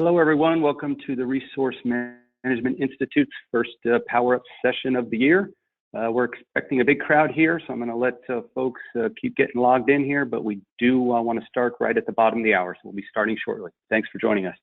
Hello, everyone. Welcome to the Resource Management Institute's first Power Up session of the year. We're expecting a big crowd here, so I'm going to let folks keep getting logged in here, but we do want to start right at the bottom of the hour, so we'll be starting shortly. Thanks for joining us.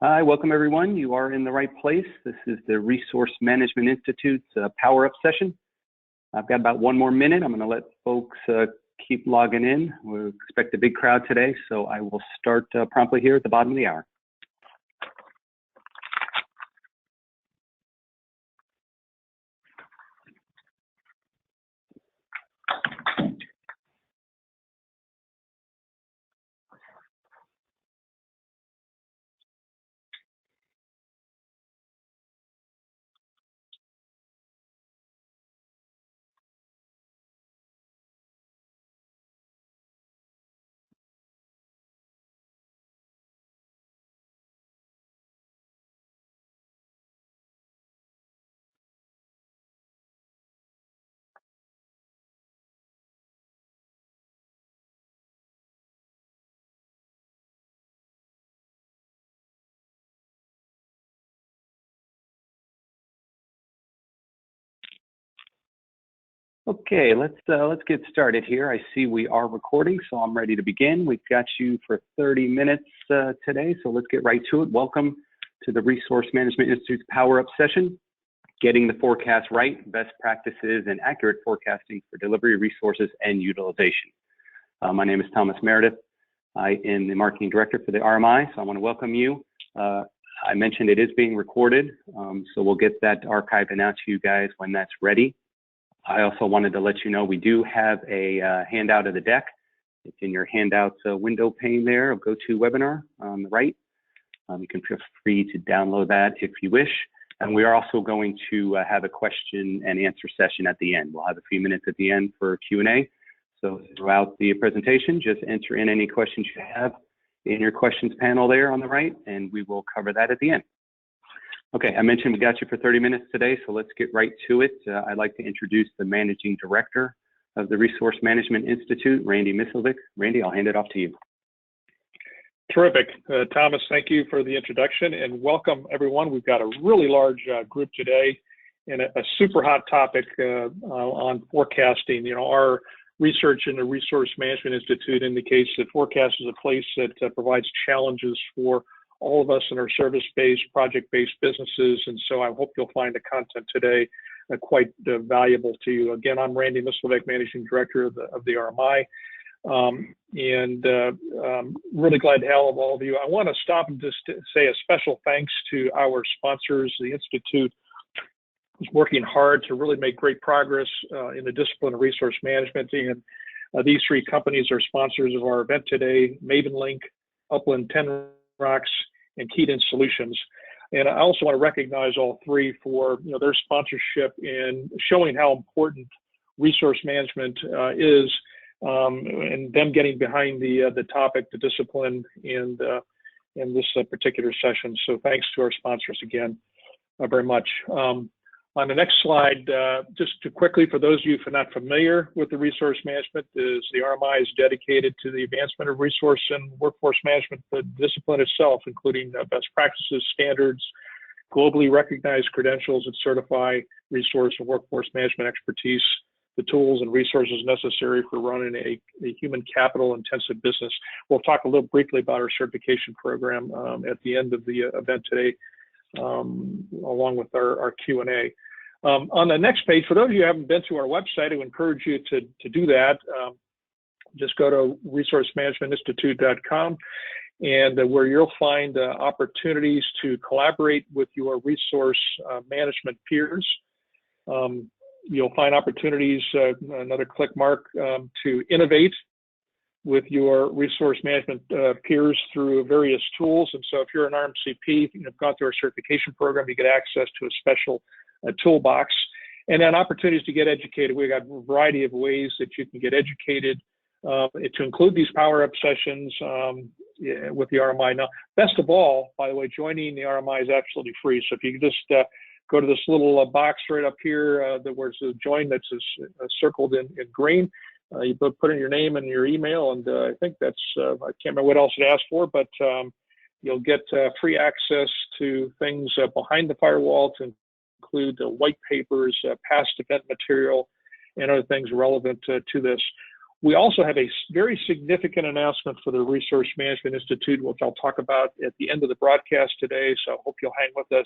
Hi, welcome everyone. You are in the right place. This is the Resource Management Institute's Power Up session. I've got about one more minute. I'm going to let folks keep logging in. We expect a big crowd today, so I will start promptly here at the bottom of the hour. Okay, let's get started here. I see we are recording, so I'm ready to begin. We've got you for 30 minutes today, so let's get right to it. Welcome to the Resource Management Institute's Power Up session, Getting the Forecast Right, Best Practices and Accurate Forecasting for Delivery, Resources, and Utilization. My name is Thomas Meredith. I am the Marketing Director for the RMI, so I want to welcome you. I mentioned it is being recorded, so we'll get that archived and out to you guys when that's ready. I also wanted to let you know we do have a handout of the deck. It's in your handouts window pane there of GoToWebinar on the right. You can feel free to download that if you wish. And we are also going to have a question and answer session at the end. We'll have a few minutes at the end for Q&A. So throughout the presentation, just enter in any questions you have in your questions panel there on the right, and we will cover that at the end. Okay, I mentioned we got you for 30 minutes today, so let's get right to it. I'd like to introduce the Managing Director of the Resource Management Institute, Randy Mislovic. Randy, I'll hand it off to you. Terrific. Thomas, thank you for the introduction, and welcome everyone. We've got a really large group today and a super hot topic on forecasting. You know, our research in the Resource Management Institute indicates that forecast is a place that provides challenges for all of us in our service-based, project-based businesses, and so I hope you'll find the content today quite valuable to you. Again, I'm Randy Mislovic, Managing Director of the RMI, and really glad to have all of you. I want to stop and just say a special thanks to our sponsors. The Institute is working hard to really make great progress in the discipline of resource management, and these three companies are sponsors of our event today: MavenLink, Upland 10 Rocks, and Keaton Solutions. And I also want to recognize all three for their sponsorship in showing how important resource management is, and them getting behind the topic, the discipline, in this particular session. So thanks to our sponsors again very much. On the next slide, just to quickly, for those of you who are not familiar with the resource management, the RMI is dedicated to the advancement of resource and workforce management, the discipline itself, including best practices, standards, globally recognized credentials that certify resource and workforce management expertise the tools and resources necessary for running a human capital intensive business. We'll talk a little briefly about our certification program at the end of the event today, along with our Q&A. On the next page, for those of you who haven't been to our website, I would encourage you to do that. Just go to resourcemanagementinstitute.com, and where you'll find opportunities to collaborate with your resource management peers. You'll find opportunities, another click mark, to innovate with your resource management peers through various tools. And so if you're an RMCP, you've gone through our certification program, you get access to a special toolbox. And then opportunities to get educated. We've got a variety of ways that you can get educated, to include these power-up sessions with the RMI. Now, best of all, by the way, joining the RMI is absolutely free. So if you can just go to this little box right up here where it's a join that's circled in green. You put in your name and your email, and I think that's, I can't remember what else it asked for, but you'll get free access to things behind the firewall, to include white papers, past event material, and other things relevant to this. We also have a very significant announcement for the Resource Management Institute, which I'll talk about at the end of the broadcast today. So I hope you'll hang with us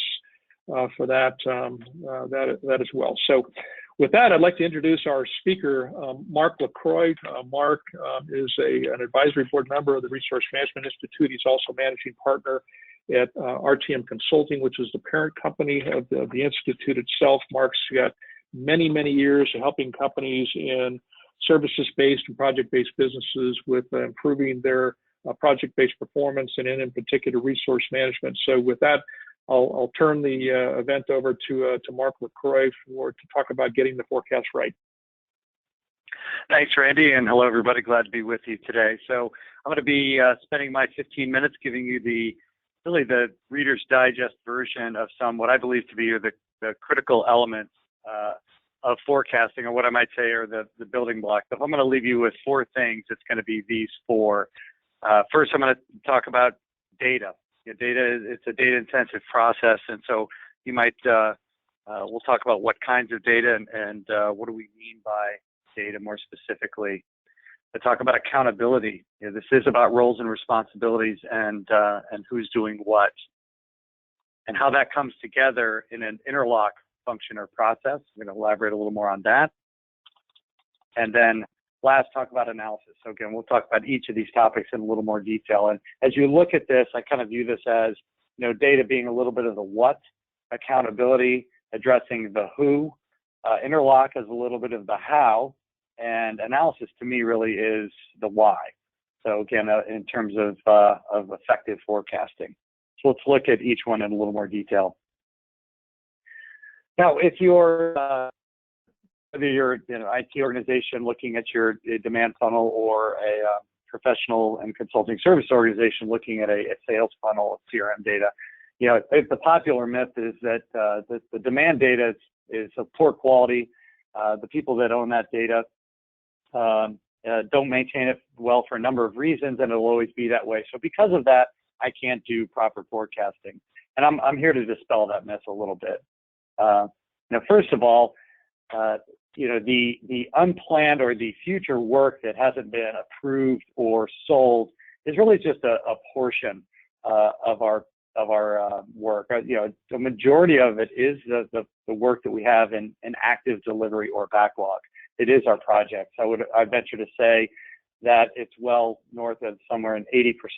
for that as well. So with that, I'd like to introduce our speaker, Mark LaCroix. Mark is an advisory board member of the Resource Management Institute. He's also managing partner at RTM Consulting, which is the parent company of the Institute itself. Mark's got many, many years of helping companies in services-based and project-based businesses with improving their project-based performance, and in particular resource management. So with that, I'll turn the event over to Mark LaCroix to talk about getting the forecast right. Thanks, Randy, and hello, everybody. Glad to be with you today. So I'm going to be spending my 15 minutes giving you the Reader's Digest version of what I believe to be the critical elements of forecasting, or what I might say are the building blocks. If I'm going to leave you with 4 things, it's going to be these 4. First, I'm going to talk about data. Data, it's a data-intensive process, and so you might, we'll talk about what kinds of data and what do we mean by data more specifically. I talk about accountability. This is about roles and responsibilities and who's doing what, and how that comes together in an interlock function or process. I'm going to elaborate a little more on that. And then last, talk about analysis. So again, we'll talk about each of these topics in a little more detail. And as you look at this, I kind of view this as, data being a little bit of the what, accountability, addressing the who, interlock as a little bit of the how, and analysis to me really is the why. So again, in terms of effective forecasting. So let's look at each one in a little more detail. Now, if you're whether you're an IT organization looking at your demand funnel, or a professional and consulting service organization looking at a sales funnel of CRM data, the popular myth is that the demand data is of poor quality. The people that own that data don't maintain it well for a number of reasons, and it'll always be that way. So because of that, I can't do proper forecasting. And I'm here to dispel that myth a little bit. First of all, the unplanned or the future work that hasn't been approved or sold is really just a portion of our work. The majority of it is the work that we have in active delivery or backlog. It is our projects. I venture to say that it's well north of somewhere in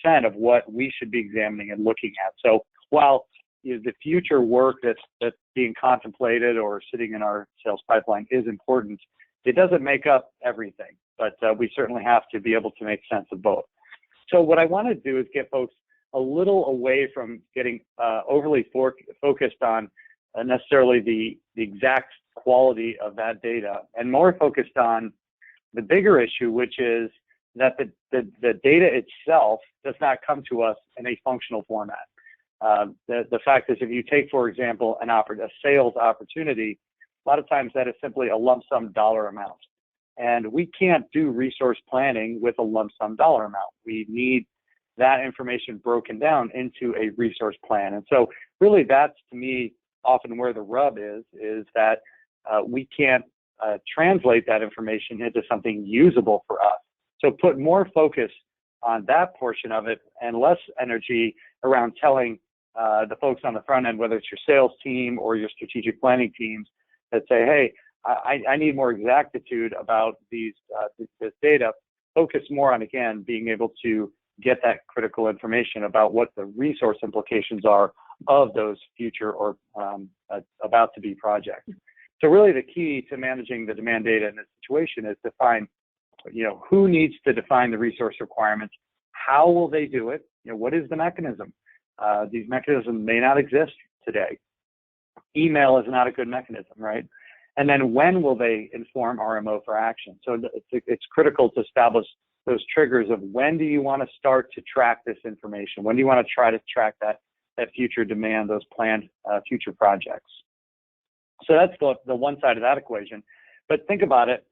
80% of what we should be examining and looking at. So while the future work that's being contemplated or sitting in our sales pipeline is important, it doesn't make up everything, but we certainly have to be able to make sense of both. So what I want to do is get folks a little away from getting overly focused on necessarily the exact quality of that data, and more focused on the bigger issue, which is that the data itself does not come to us in a functional format. The fact is, if you take, for example, a sales opportunity, a lot of times that is simply a lump sum dollar amount. And we can't do resource planning with a lump sum dollar amount. We need that information broken down into a resource plan. And so really that's, to me, often where the rub is that we can't translate that information into something usable for us. So put more focus on that portion of it and less energy around telling the folks on the front end, whether it's your sales team or your strategic planning teams, that say, hey, I need more exactitude about this data. Focus more on, again, being able to get that critical information about what the resource implications are of those future or about to be projects. So really the key to managing the demand data in this situation is to find, who needs to define the resource requirements, how will they do it, what is the mechanism? These mechanisms may not exist today. Email is not a good mechanism, right? And then when will they inform RMO for action? So it's critical to establish those triggers of when do you want to start to track this information? When do you want to try to track that future demand, those planned future projects? So that's the one side of that equation. But think about it,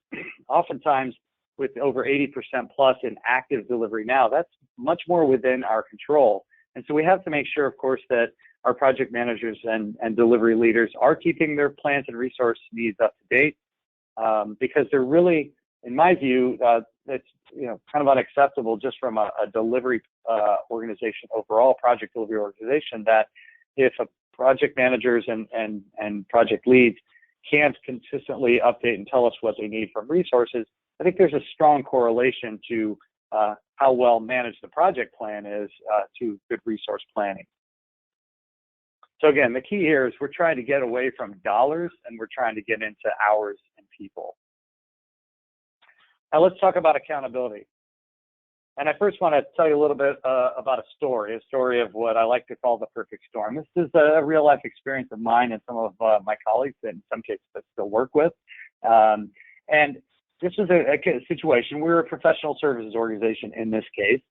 oftentimes with over 80% plus in active delivery now, that's much more within our control. And so we have to make sure, of course, that our project managers and delivery leaders are keeping their plans and resource needs up to date, because they're really, in my view, it's kind of unacceptable just from a delivery organization overall, project delivery organization, that if a project managers and project leads can't consistently update and tell us what they need from resources, I think there's a strong correlation to how well managed the project plan is to good resource planning. So again, the key here is we're trying to get away from dollars and we're trying to get into hours and people. Now let's talk about accountability. And I first want to tell you a little bit about a story of what I like to call the perfect storm. This is a real life experience of mine and some of my colleagues, that in some cases I still work with. And this is a situation. We're a professional services organization in this case,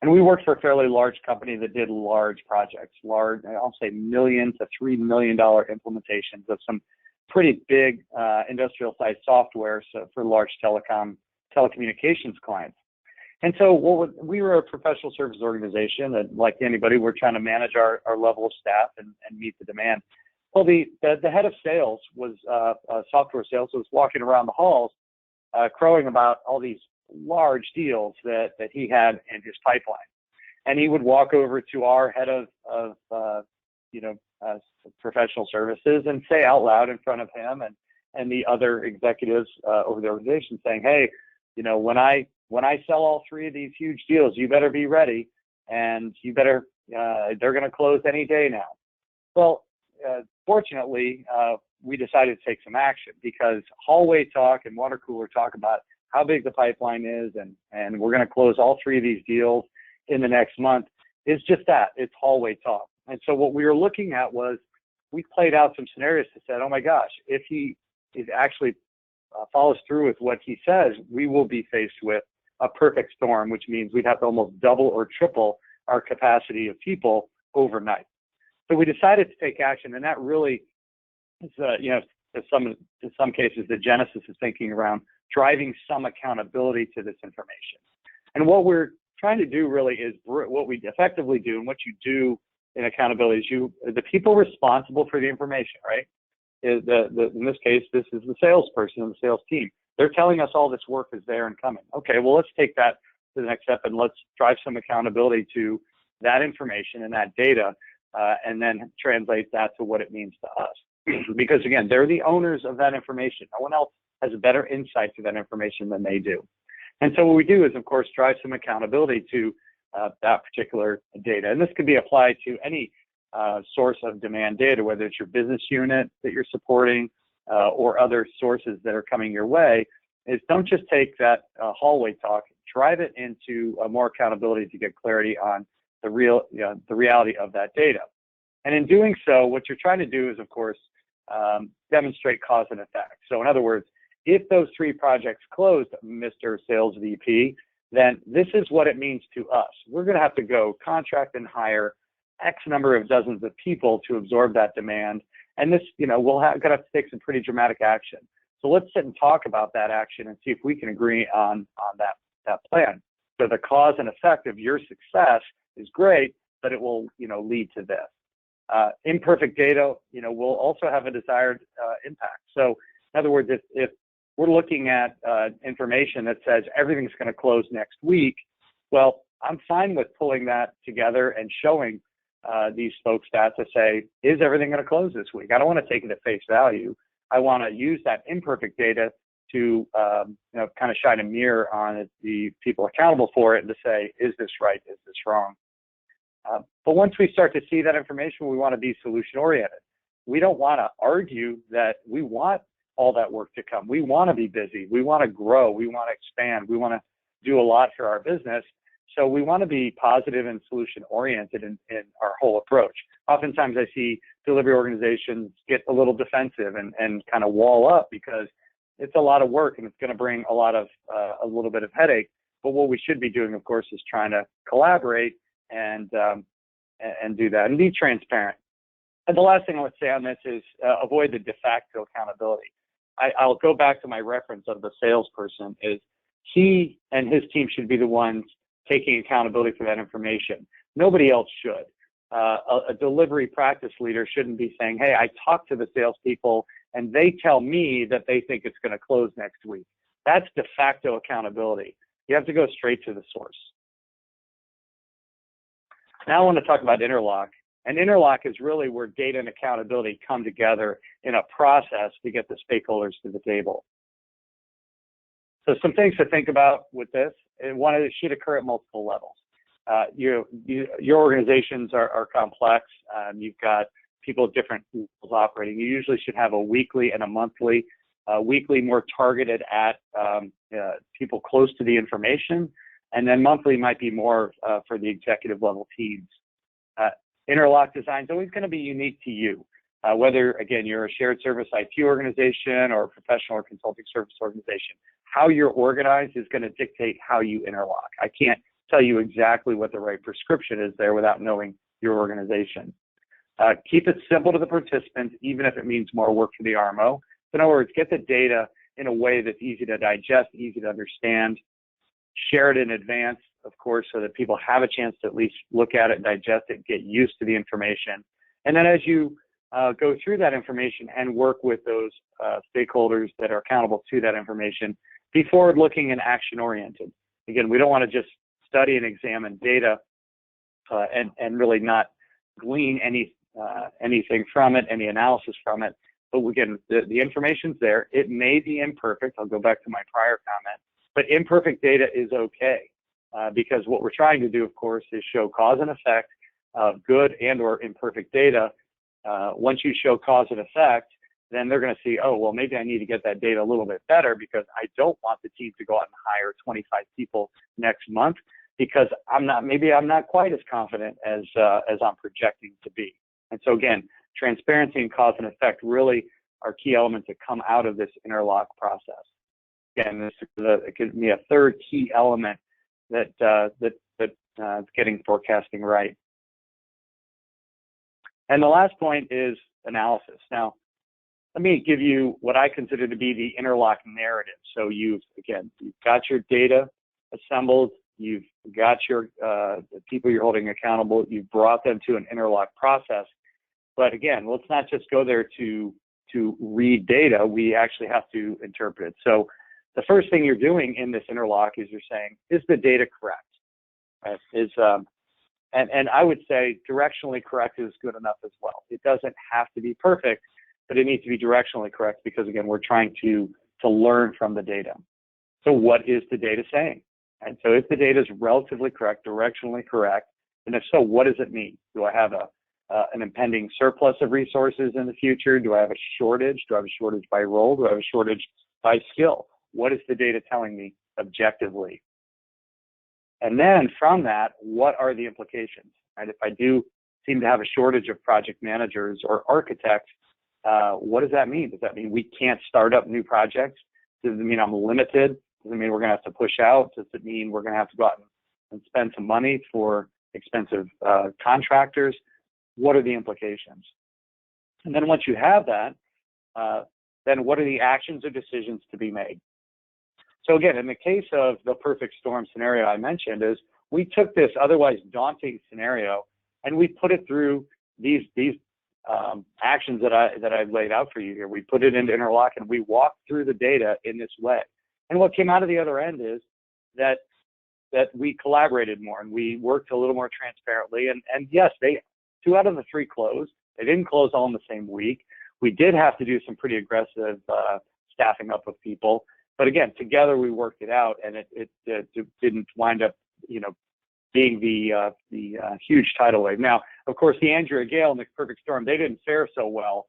and we worked for a fairly large company that did large projects, I'll say $1 million to $3 million implementations of some pretty big industrial sized software for large telecommunications clients. And so we were a professional services organization, and like anybody, we're trying to manage our level of staff and meet the demand. Well, the head of sales was software sales, was walking around the halls crowing about all these large deals that he had in his pipeline. And he would walk over to our head of professional services and say out loud in front of him and the other executives over the organization, saying, hey, when I sell all three of these huge deals, you better be ready, and you better, they're going to close any day now. Well, fortunately, we decided to take some action, because hallway talk and water cooler talk about how big the pipeline is and we're going to close all three of these deals in the next month is just that. It's hallway talk. And so what we were looking at was, we played out some scenarios to say, oh my gosh, if he actually follows through with what he says, we will be faced with a perfect storm, which means we'd have to almost double or triple our capacity of people overnight. So we decided to take action, and that really is, in some cases, the genesis of thinking around driving some accountability to this information. And what we're trying to do really is what we effectively do, and what you do in accountability is the people responsible for the information, right? In this case, this is the salesperson and the sales team. They're telling us all this work is there and coming. Okay, well, let's take that to the next step and let's drive some accountability to that information and that data, and then translate that to what it means to us. Because again, they're the owners of that information. No one else has a better insight to that information than they do. And so what we do is, of course, drive some accountability to that particular data. And this can be applied to any source of demand data, whether it's your business unit that you're supporting or other sources that are coming your way. Is don't just take that hallway talk, drive it into more accountability to get clarity on the reality of that data. And in doing so, what you're trying to do is, of course, demonstrate cause and effect. So in other words, if those three projects closed, Mr. Sales VP, then this is what it means to us. We're going to have to go contract and hire X number of dozens of people to absorb that demand. And this, we'll have to take some pretty dramatic action. So let's sit and talk about that action and see if we can agree on that plan. So the cause and effect of your success is great, but it will, lead to this. Imperfect data, will also have a desired impact. So in other words, if we're looking at information that says everything's going to close next week. Well, I'm fine with pulling that together and showing these folks that to say, is everything going to close this week? I don't want to take it at face value. I want to use that imperfect data to kind of shine a mirror on the people accountable for it and to say, is this right? Is this wrong? But once we start to see that information, we want to be solution oriented. We don't want to argue that we want all that work to come. We want to be busy. We want to grow. We want to expand. We want to do a lot for our business. So we want to be positive and solution oriented in our whole approach. Oftentimes I see delivery organizations get a little defensive and kind of wall up because it's a lot of work and it's going to bring a little bit of headache. But what we should be doing, of course, is trying to collaborate and do that and be transparent. And the last thing I would say on this is avoid the de facto accountability. I'll go back to my reference of the salesperson. Is he and his team should be the ones taking accountability for that information. Nobody else should. A delivery practice leader shouldn't be saying, hey, I talked to the salespeople and they tell me that they think it's going to close next week. That's de facto accountability. You have to go straight to the source. Now I want to talk about interlock. And interlock is really where data and accountability come together in a process to get the stakeholders to the table. So some things to think about with this, and one, it should occur at multiple levels. Your organizations are complex. You've got people at different levels operating. You usually should have a weekly and a monthly. Weekly more targeted at people close to the information, and then monthly might be more for the executive level teams. Interlock design is always going to be unique to you, whether, again, you're a shared service IT organization or a professional or consulting service organization. How you're organized is going to dictate how you interlock. I can't tell you exactly what the right prescription is there without knowing your organization. Keep it simple to the participants, even if it means more work for the RMO. In other words, get the data in a way that's easy to digest, easy to understand. Share it in advance, of course, so that people have a chance to at least look at it, digest it, get used to the information. And then as you go through that information and work with those stakeholders that are accountable to that information, be forward-looking and action-oriented. Again, we don't want to just study and examine data and really not glean anything from it, any analysis from it. But again, the information's there. It may be imperfect. I'll go back to my prior comment. But imperfect data is okay because what we're trying to do, of course, is show cause and effect of good and or imperfect data. Once you show cause and effect, then they're going to see, oh, well, maybe I need to get that data a little bit better because I don't want the team to go out and hire 25 people next month because maybe I'm not quite as confident as I'm projecting to be. And so again, transparency and cause and effect really are key elements that come out of this interlock process. Again, it gives me a third key element that is getting forecasting right. And the last point is analysis. Now, let me give you what I consider to be the interlock narrative. So you've got your data assembled, you've got your the people you're holding accountable, you've brought them to an interlock process. But again, let's not just go there to read data, we actually have to interpret it. So the first thing you're doing in this interlock is you're saying, is the data correct? Right? And I would say directionally correct is good enough as well. It doesn't have to be perfect, but it needs to be directionally correct because again, we're trying to learn from the data. So what is the data saying? And so if the data is relatively correct, directionally correct, and if so, what does it mean? Do I have an impending surplus of resources in the future? Do I have a shortage? Do I have a shortage by role? Do I have a shortage by skill? What is the data telling me objectively? And then from that, what are the implications? Right? If I do seem to have a shortage of project managers or architects, what does that mean? Does that mean we can't start up new projects? Does it mean I'm limited? Does it mean we're going to have to push out? Does it mean we're going to have to go out and spend some money for expensive contractors? What are the implications? And then once you have that, then what are the actions or decisions to be made? So again, in the case of the perfect storm scenario I mentioned, is we took this otherwise daunting scenario and we put it through these actions that I've laid out for you here. We put it into interlock and we walked through the data in this way. And what came out of the other end is that we collaborated more and we worked a little more transparently. And yes, 2 out of the 3 closed. They didn't close all in the same week. We did have to do some pretty aggressive staffing up of people. But again, together we worked it out, and it didn't wind up, being the huge tidal wave. Now, of course, the Andrew and Gale and the perfect storm, they didn't fare so well.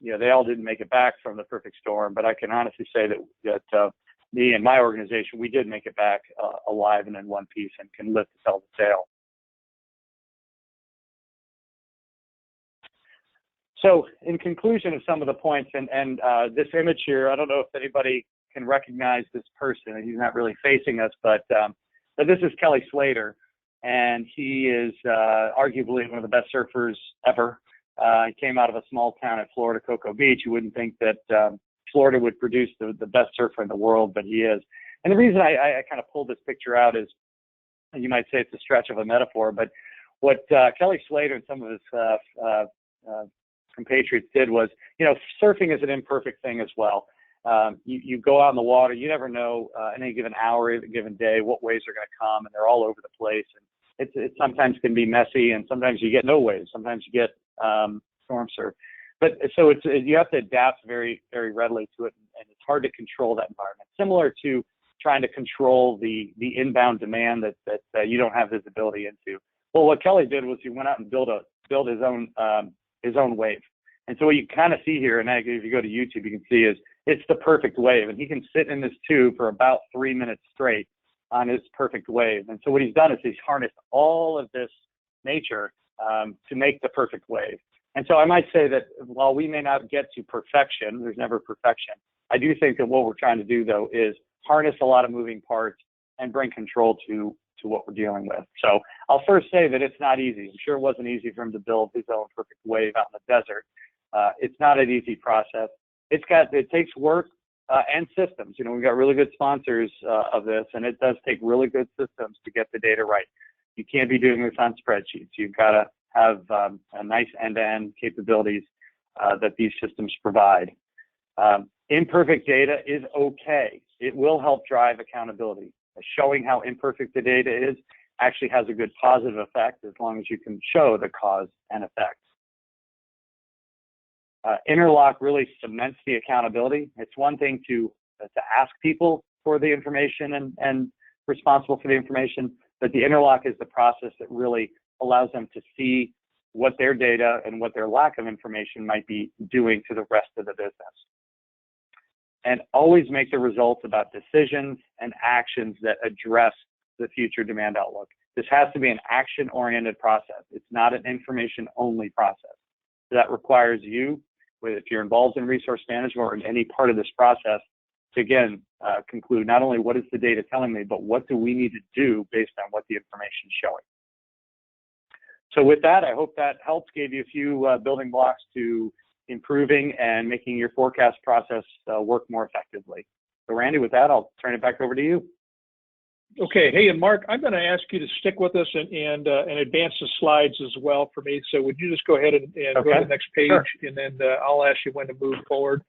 They all didn't make it back from the perfect storm, but I can honestly say that me and my organization, we did make it back alive and in one piece and can live to tell the tale. So in conclusion of some of the points, and this image here, I don't know if anybody can recognize this person. He's not really facing us, but this is Kelly Slater, and he is arguably one of the best surfers ever. He came out of a small town at Florida, Cocoa Beach. You wouldn't think that Florida would produce the best surfer in the world, but he is. And the reason I kind of pulled this picture out is, you might say it's a stretch of a metaphor, but what Kelly Slater and some of his compatriots did was, surfing is an imperfect thing as well. You go out in the water, you never know any given hour, any given day, what waves are going to come, and they're all over the place. And it sometimes can be messy, and sometimes you get no waves. Sometimes you get storm surf. But so you have to adapt very, very readily to it, and it's hard to control that environment. Similar to trying to control the inbound demand that you don't have visibility into. Well, what Kelly did was he went out and built his own wave. And so what you kind of see here, and if you go to YouTube, you can see it's the perfect wave. And he can sit in this tube for about 3 minutes straight on his perfect wave. And so what he's done is he's harnessed all of this nature to make the perfect wave. And so I might say that while we may not get to perfection, there's never perfection, I do think that what we're trying to do, though, is harness a lot of moving parts and bring control to what we're dealing with. So I'll first say that it's not easy. I'm sure it wasn't easy for him to build his own perfect wave out in the desert. It's not an easy process. It takes work and systems. We've got really good sponsors of this, and it does take really good systems to get the data right. You can't be doing this on spreadsheets. You've got to have a nice end-to-end capabilities that these systems provide. Imperfect data is okay. It will help drive accountability. Showing how imperfect the data is actually has a good positive effect as long as you can show the cause and effect. Interlock really cements the accountability. It's one thing to ask people for the information and responsible for the information, but the interlock is the process that really allows them to see what their data and what their lack of information might be doing to the rest of the business. And always make the results about decisions and actions that address the future demand outlook. This has to be an action-oriented process. It's not an information-only process. That requires you, if you're involved in resource management or in any part of this process, to again conclude not only what is the data telling me, but what do we need to do based on what the information is showing. So with that, I hope that helps, gave you a few building blocks to improving and making your forecast process work more effectively. So Randy, with that, I'll turn it back over to you. Okay. Hey, and Mark, I'm going to ask you to stick with us and advance the slides as well for me. So would you just go ahead and okay. Go to the next page, sure. And then I'll ask you when to move forward.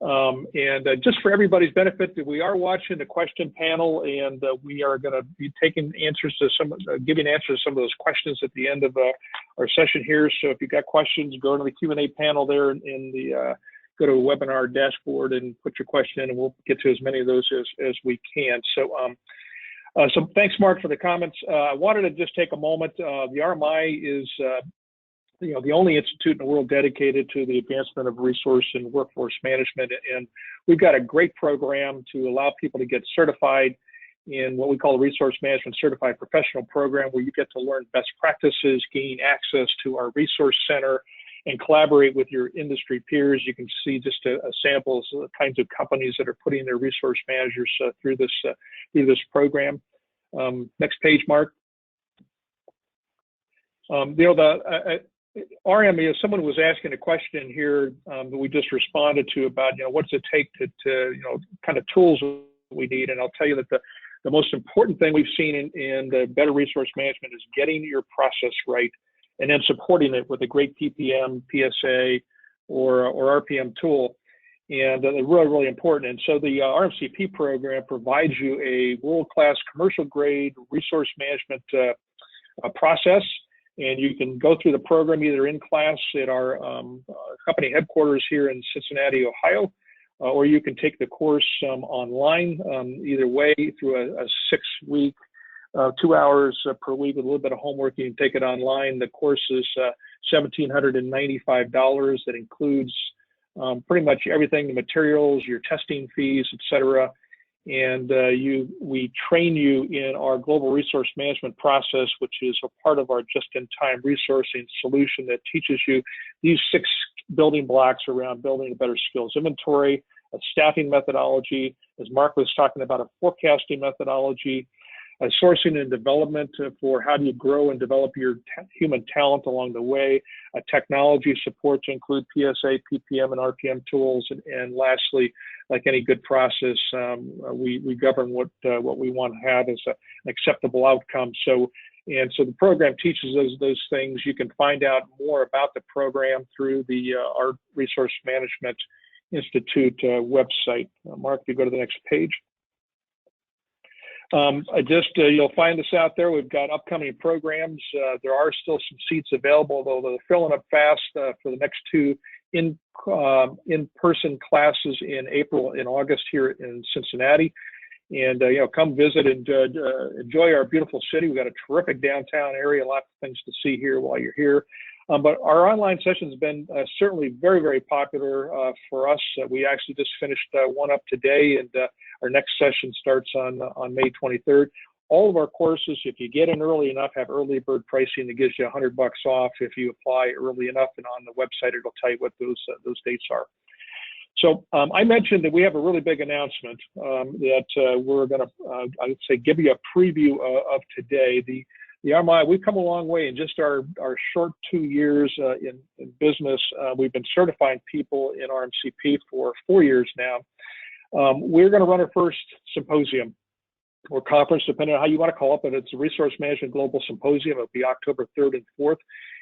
Just for everybody's benefit, we are watching the question panel, and we are going to be taking answers to giving answers to some of those questions at the end of our session here. So if you've got questions, go to the Q&A panel there go to a webinar dashboard and put your question in, and we'll get to as many of those as we can. So thanks, Mark, for the comments. I wanted to just take a moment. The RMI is the only institute in the world dedicated to the advancement of resource and workforce management. And we've got a great program to allow people to get certified in what we call a Resource Management Certified Professional Program, where you get to learn best practices, gain access to our resource center, and collaborate with your industry peers. You can see just a samples of the kinds of companies that are putting their resource managers through this program. Next page, Mark. RMI, someone was asking a question here that we just responded to about, what's it take to kind of tools we need. And I'll tell you that the most important thing we've seen in the better resource management is getting your process right and then supporting it with a great PPM, PSA, or RPM tool. And they're really, really important. And so the RMCP program provides you a world-class commercial-grade resource management process. And you can go through the program either in class at our company headquarters here in Cincinnati, Ohio, or you can take the course online. Either way, through a 6-week, 2 hours per week with a little bit of homework, you can take it online. The course is $1,795. That includes pretty much everything, the materials, your testing fees, etc. And we train you in our global resource management process, which is a part of our just-in-time resourcing solution that teaches you these 6 building blocks around building a better skills inventory, a staffing methodology, as Mark was talking about, a forecasting methodology, a sourcing and development for how do you grow and develop your human talent along the way, a technology support to include PSA, PPM, and RPM tools, and lastly, like any good process, we govern what we want to have as an acceptable outcome. So the program teaches those things. You can find out more about the program through our Resource Management Institute website. Mark, if you go to the next page. You'll find us out there. We've got upcoming programs. There are still some seats available, though they're filling up fast for the next 2 in-person classes in April and August here in Cincinnati. And come visit and enjoy our beautiful city. We've got a terrific downtown area, lots of things to see here while you're here. But our online session has been certainly very, very popular for us. We actually just finished one up today, and our next session starts on May 23rd. All of our courses, if you get in early enough, have early bird pricing that gives you $100 off if you apply early enough, and on the website it'll tell you what those dates are. So I mentioned that we have a really big announcement that we're going to, I would say, give you a preview of today. The RMI, we've come a long way in just our short 2 years in business. We've been certifying people in RMCP for 4 years now. We're going to run our first symposium or conference, depending on how you want to call it, but it's a Resource Management Global Symposium. It'll be October 3rd and 4th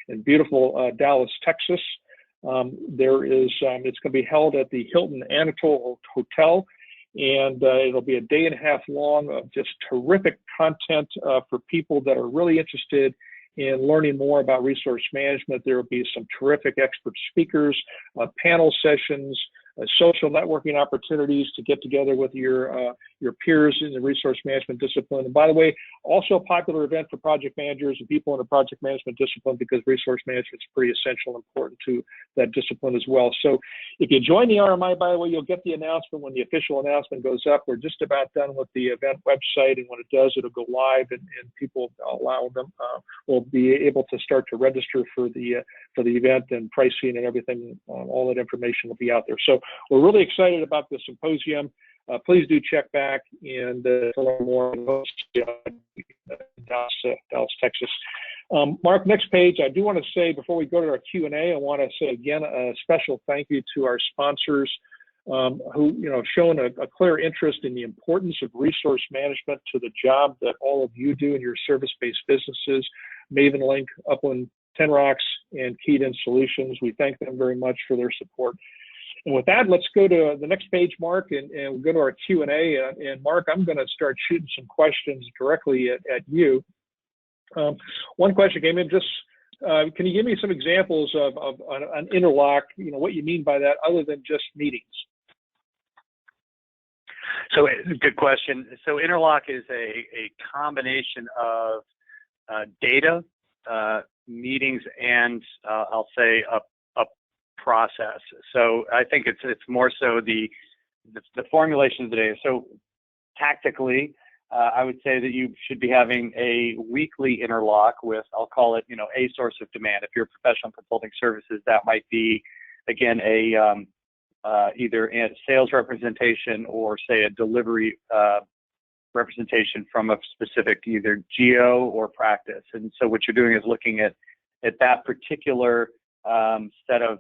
in beautiful Dallas, Texas. It's going to be held at the Hilton Anatole Hotel, and it'll be a day and a half long of just terrific content for people that are really interested in learning more about resource management. There will be some terrific expert speakers, panel sessions, social networking opportunities to get together with your peers in the resource management discipline. And by the way, also a popular event for project managers and people in the project management discipline, because resource management is pretty essential and important to that discipline as well. So if you join the RMI, by the way, you'll get the announcement when the official announcement goes up. We're just about done with the event website, and when it does, it'll go live, and people will be able to start to register for the event, and pricing and everything. All that information will be out there. So we're really excited about the symposium. Please do check back and learn more in Dallas, Texas. Mark, next page. I do want to say, before we go to our Q&A, I want to say again a special thank you to our sponsors who have shown a clear interest in the importance of resource management to the job that all of you do in your service-based businesses. MavenLink, Upland, Tenrocks, and Keyed-In Solutions. We thank them very much for their support. And with that, let's go to the next page, Mark, and we'll go to our Q&A. And Mark, I'm going to start shooting some questions directly at you. One question came in, just can you give me some examples of an interlock, what you mean by that, other than just meetings? So good question. So interlock is a combination of data, meetings, and I'll say a process. So I think it's more so the formulation of the data. So tactically, I would say that you should be having a weekly interlock with, I'll call it, a source of demand. If you're professional consulting services, that might be, again, either a sales representation or, say, a delivery representation from a specific either geo or practice. And so what you're doing is looking at that particular set of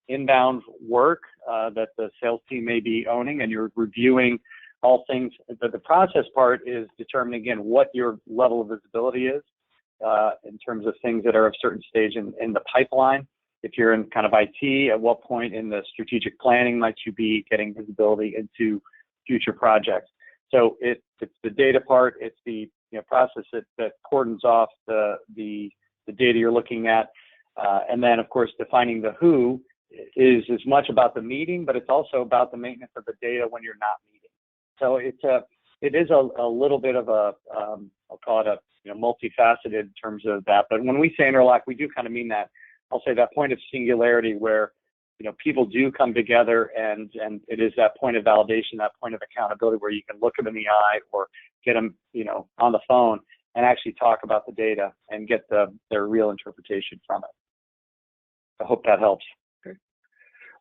inbound work that the sales team may be owning, and you're reviewing all things. The process part is determining, again, what your level of visibility is. in terms of things that are of certain stage in the pipeline. If you're in kind of IT, at what point in the strategic planning might you be getting visibility into future projects? So it's the data part, it's the process that cordons off the data you're looking at, and then of course defining the who is as much about the meeting, but it's also about the maintenance of the data when you're not meeting. So it is a little bit of a I'll call it a multifaceted in terms of that. But when we say interlock, we do kind of mean that. I'll say that point of singularity where people do come together, and it is that point of validation, that point of accountability where you can look them in the eye or get them on the phone and actually talk about the data and get their real interpretation from it. I hope that helps.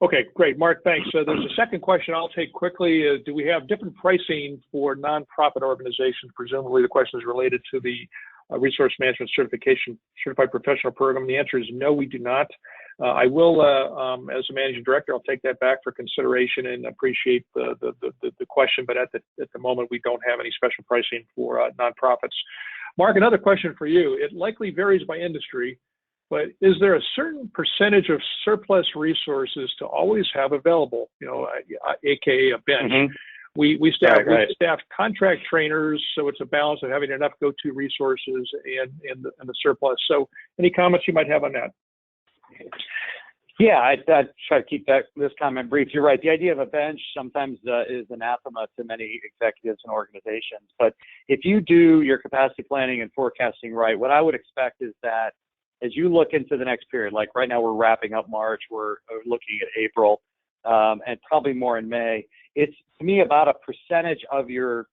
Okay, great, Mark, thanks. So there's a second question I'll take quickly. Do we have different pricing for nonprofit organizations? Presumably the question is related to the Resource Management Certification Certified Professional Program. The answer is no, we do not. I will, as a managing director, I'll take that back for consideration and appreciate the question, but at the moment we don't have any special pricing for nonprofits. Mark, another question for you. It likely varies by industry, but is there a certain percentage of surplus resources to always have available, aka a bench? Mm-hmm. We staff contract trainers, so it's a balance of having enough go-to resources and the surplus. So any comments you might have on that? Yeah, I try to keep this comment brief. You're right. The idea of a bench sometimes is anathema to many executives and organizations. But if you do your capacity planning and forecasting right, what I would expect is that as you look into the next period, like right now we're wrapping up March, we're looking at April, and probably more in May. It's to me about a percentage of your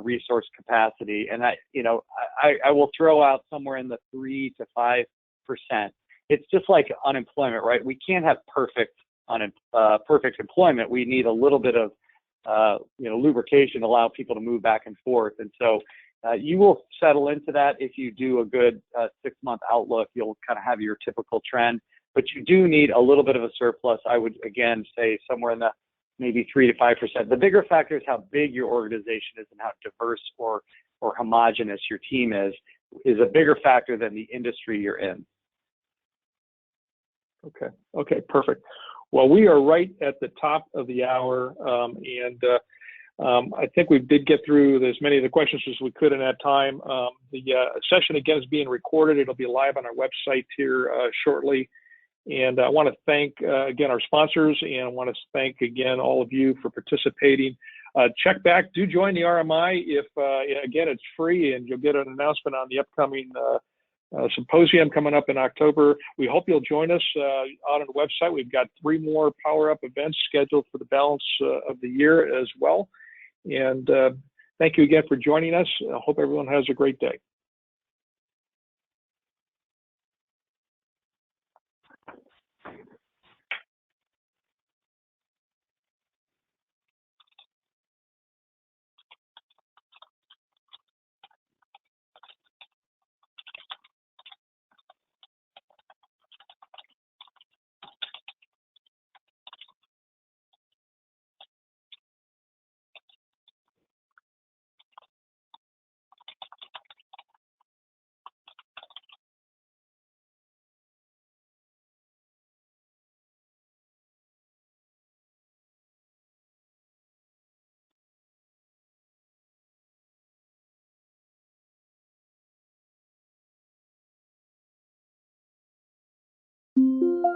resource capacity, and I will throw out somewhere in the 3 to 5%. It's just like unemployment, right? We can't have perfect employment. We need a little bit of lubrication to allow people to move back and forth, and so you will settle into that if you do a good 6-month outlook. You'll kind of have your typical trend, but you do need a little bit of a surplus. I would again say somewhere in the maybe 3 to 5%. The bigger factor is how big your organization is and how diverse or homogenous your team is a bigger factor than the industry you're in. Okay, perfect. Well, we are right at the top of the hour, and I think we did get through as many of the questions as we could in that time. The session again is being recorded. It'll be live on our website here shortly. And I want to thank again our sponsors, and I want to thank again all of you for participating. Check back. Do join the RMI. If again, it's free, and you'll get an announcement on the upcoming symposium coming up in October. We hope you'll join us out on the website. We've got 3 more Power Up events scheduled for the balance of the year as well. And thank you again for joining us. I hope everyone has a great day.